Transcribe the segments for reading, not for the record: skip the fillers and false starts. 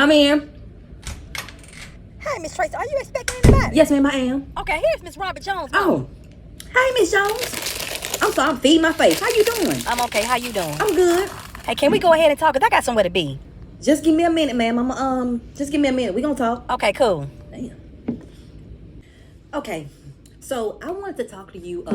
Come in. Hi, Miss Tracy. Are you expecting anybody? Yes, ma'am, I am. Okay, here's Miss Robert Jones. Oh, hey, Miss Jones. I'm sorry, I'm feeding my face. How you doing? I'm okay. How you doing? I'm good. Hey, can we go ahead and talk? Cause I got somewhere to be. Just give me a minute, ma'am. Just give me a minute. We gonna talk. Okay, cool. Damn. Okay, so I wanted to talk to you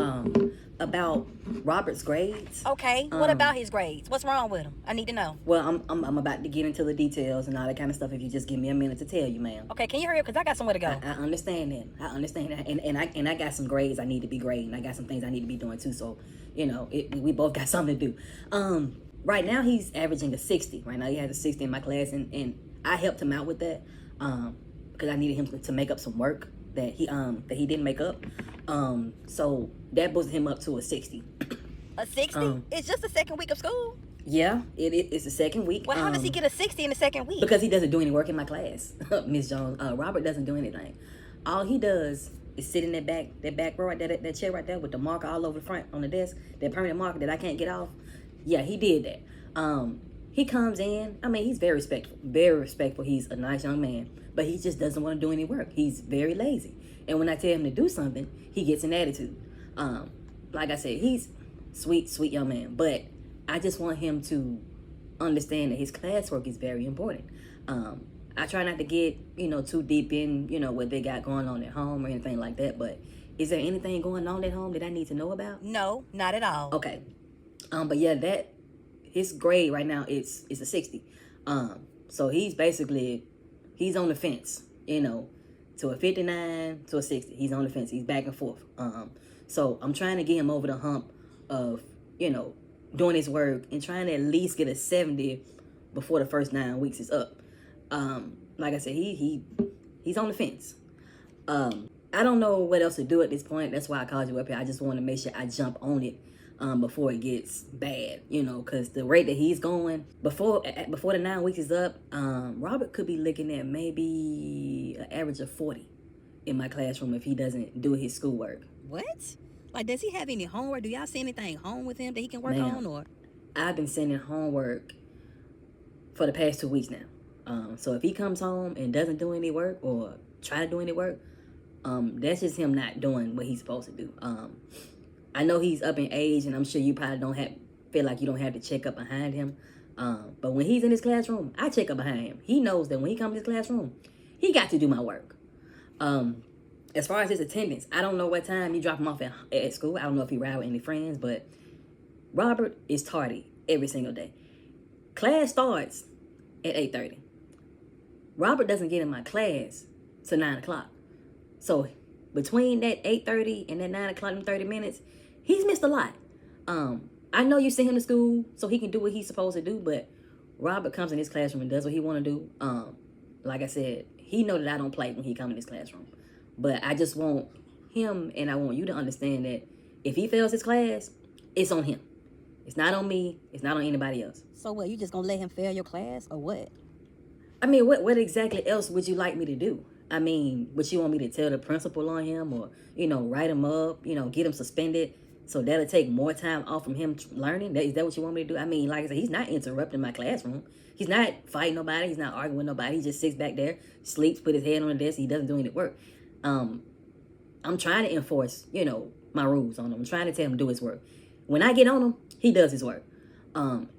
about Robert's grades. Okay, what about his grades? What's wrong with him? I need to know. Well, I'm about to get into the details and all that kind of stuff. If you just give me a minute to tell you, ma'am. Okay, can you hurry up? Cause I got somewhere to go. I understand that. I understand that, and I got some grades I need to be grading. I got some things I need to be doing too. So, we both got something to do. Right now he's averaging a 60. Right now he has a 60 in my class, and I helped him out with that because I needed him to make up some work that he didn't make up. So that boosted him up to a 60. A 60? It's just the second week of school. Yeah, it's the second week. Well, how does he get a 60 in the second week? Because he doesn't do any work in my class, Miss Jones. Robert doesn't do anything. All he does is sit in that back row, that chair right there with the marker all over the front on the desk, that permanent marker that I can't get off. Yeah, he did that. He comes in. I mean, he's very respectful. Very respectful. He's a nice young man, but he just doesn't want to do any work. He's very lazy. And when I tell him to do something, he gets an attitude. Like I said, he's sweet young man, but I just want him to understand that his classwork is very important. I try not to get, too deep in, what they got going on at home or anything like that, but is there anything going on at home that I need to know about? No, not at all. Okay. But yeah, his grade right now is a 60. So he's on the fence, to a 59 to a 60. He's on the fence. He's back and forth. So I'm trying to get him over the hump of, doing his work and trying to at least get a 70 before the first 9 weeks is up. Like I said, he's on the fence. I don't know what else to do at this point. That's why I called you up here. I just want to make sure I jump on it before it gets bad, because the rate that he's going before the 9 weeks is up, Robert could be looking at maybe an average of 40 in my classroom if he doesn't do his schoolwork. What? Like, does he have any homework? Do y'all see anything home with him that he can work on? Or I've been sending homework for the past 2 weeks now. So if he comes home and doesn't do any work or try to do any work, that's just him not doing what he's supposed to do. I know he's up in age, and I'm sure you probably feel like you don't have to check up behind him. But when he's in his classroom, I check up behind him. He knows that when he comes to his classroom, he got to do my work. As far as his attendance, I don't know what time you drop him off at school. I don't know if he ride with any friends, but Robert is tardy every single day. Class starts at 8:30. Robert doesn't get in my class till 9 o'clock. So between that 8:30 and that 9 o'clock and 30 minutes, he's missed a lot. I know you send him to school so he can do what he's supposed to do, but Robert comes in his classroom and does what he want to do. Like I said, he know that I don't play when he comes in his classroom. But I just want him, and I want you to understand that if he fails his class, it's on him. It's not on me. It's not on anybody else. So what, you just gonna let him fail your class or what? I mean, what exactly else would you like me to do? I mean, would you want me to tell the principal on him or, write him up, get him suspended so that'll take more time off from him learning? Is that what you want me to do? I mean, like I said, he's not interrupting my classroom. He's not fighting nobody. He's not arguing with nobody. He just sits back there, sleeps, put his head on the desk. He doesn't do any work. I'm trying to enforce, my rules on him. I'm trying to tell him to do his work. When I get on him, he does his work.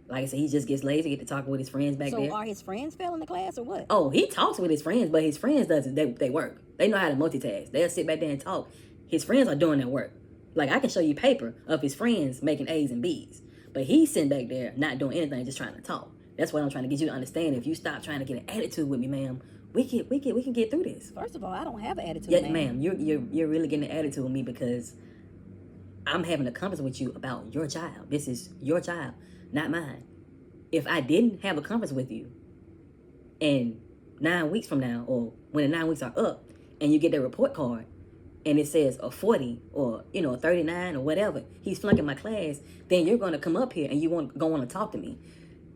Like I said, he just gets lazy, get to talking with his friends back there. So are his friends failing the class or what? Oh, he talks with his friends, but his friends doesn't. They work. They know how to multitask. They'll sit back there and talk. His friends are doing their work. Like, I can show you paper of his friends making A's and B's. But he's sitting back there not doing anything, just trying to talk. That's what I'm trying to get you to understand. If you stop trying to get an attitude with me, ma'am, we can get through this. First of all, I don't have an attitude, Yeah, ma'am, you're really getting an attitude with me because I'm having a conversation with you about your child. This is your child, not mine. If I didn't have a conference with you, and 9 weeks from now, or when the 9 weeks are up, and you get that report card, and it says a 40 or a 39 or whatever, he's flunking my class, then you're going to come up here and you want to talk to me.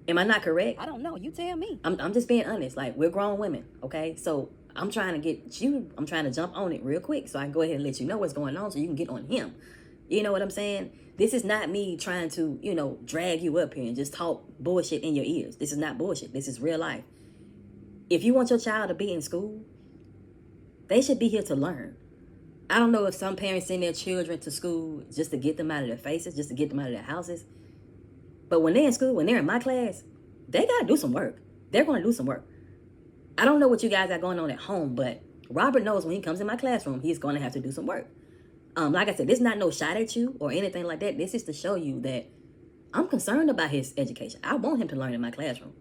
Am I not correct? I don't know. You tell me. I'm just being honest. Like, we're grown women, okay? So I'm trying to jump on it real quick so I can go ahead and let you know what's going on so you can get on him. You know what I'm saying? This is not me trying to, drag you up here and just talk bullshit in your ears. This is not bullshit. This is real life. if you want your child to be in school, they should be here to learn. I don't know if some parents send their children to school just to get them out of their faces, just to get them out of their houses. But when they're in school, when they're in my class, they got to do some work. They're going to do some work. I don't know what you guys got going on at home, but Robert knows when he comes in my classroom, he's going to have to do some work. Like I said, this is not no shot at you or anything like that. This is to show you that I'm concerned about his education. I want him to learn in my classroom.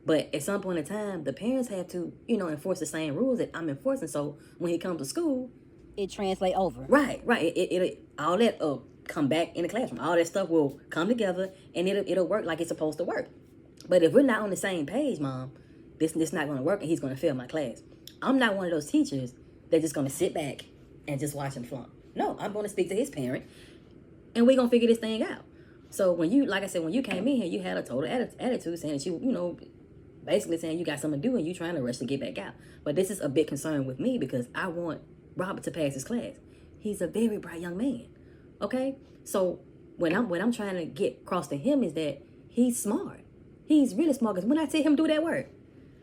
But at some point in time, the parents have to, enforce the same rules that I'm enforcing. So when he comes to school, it translate over. Right. It all that come back in the classroom. All that stuff will come together and it'll work like it's supposed to work. But if we're not on the same page, Mom, this not going to work and he's going to fail my class. I'm not one of those teachers that's just going to sit back and just watch him flunk. No, I'm going to speak to his parent and we're going to figure this thing out. So when you, like I said, when you came in here, you had a total attitude saying that you basically saying you got something to do and you trying to rush to get back out. But this is a big concern with me because I want Robert to pass his class. He's a very bright young man. Okay? So when I'm trying to get across to him is that he's smart. He's really smart because when I tell him do that work,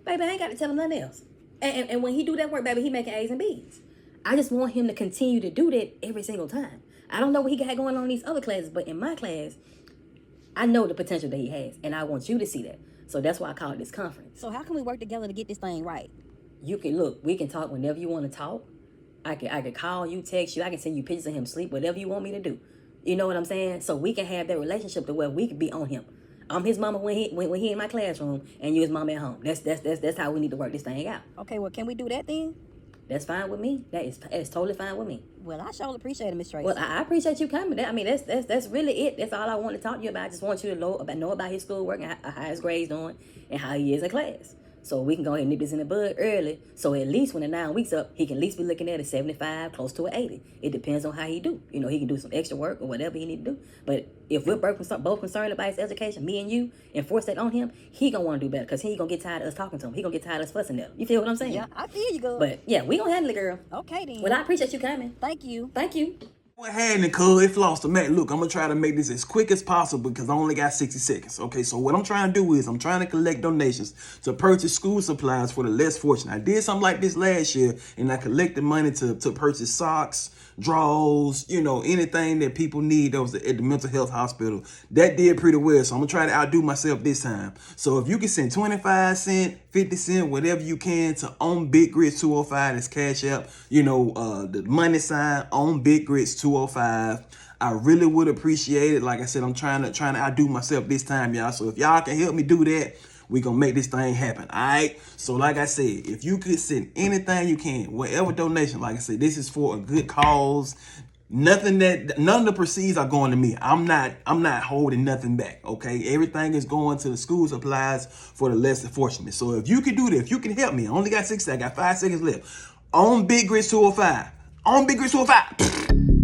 baby, I ain't got to tell him nothing else. And when he do that work, baby, he making A's and B's. I just want him to continue to do that every single time. I don't know what he got going on in these other classes, but in my class, I know the potential that he has, and I want you to see that. So that's why I call it this conference. So how can we work together to get this thing right? You can look. We can talk whenever you want to talk. I can call you, text you. I can send you pictures of him sleep, whatever you want me to do. You know what I'm saying? So we can have that relationship to where we can be on him. I'm his mama when he in my classroom, and you his mama at home. That's how we need to work this thing out. Okay, well, can we do that then? That's fine with me. That's totally fine with me. Well, I sure appreciate it, Miss Tracy. Well, I appreciate you coming. I mean, that's really it. That's all I want to talk to you about. I just want you to know about his schoolwork and how his grades doing and how he is in class. So we can go ahead and nip this in the bud early. So at least when the 9 weeks up, he can at least be looking at a 75, close to an 80. It depends on how he do. He can do some extra work or whatever he need to do. But if we're both concerned about his education, me and you, enforce that on him, he gonna want to do better because he gonna get tired of us talking to him. He gonna get tired of us fussing at him. You feel what I'm saying? Yeah, I feel you, girl. But yeah, we gonna handle it, girl. Okay, then. Well, I appreciate you coming. Thank you. Thank you. What happened, cuz? It lost a Mac. Look, I'm going to try to make this as quick as possible because I only got 60 seconds. Okay, so what I'm trying to do is I'm trying to collect donations to purchase school supplies for the less fortunate. I did something like this last year, and I collected money to purchase socks, drawers, anything that people need that was at the mental health hospital. That did pretty well, so I'm going to try to outdo myself this time. So if you can send 25 cents, 50 cents, whatever you can to On Big Grits 205, that's Cash App, the money sign On Big Grits 205. I really would appreciate it. Like I said, I'm trying to outdo myself this time, y'all. So if y'all can help me do that, we gonna make this thing happen. All right. So like I said, if you could send anything you can, whatever donation, like I said, this is for a good cause. None of the proceeds are going to me. I'm not holding nothing back. Okay. Everything is going to the school supplies for the less fortunate. So if you can do that, if you can help me, I only got 6 seconds. I got 5 seconds left. On Big Grits 205. On Big Grits 205.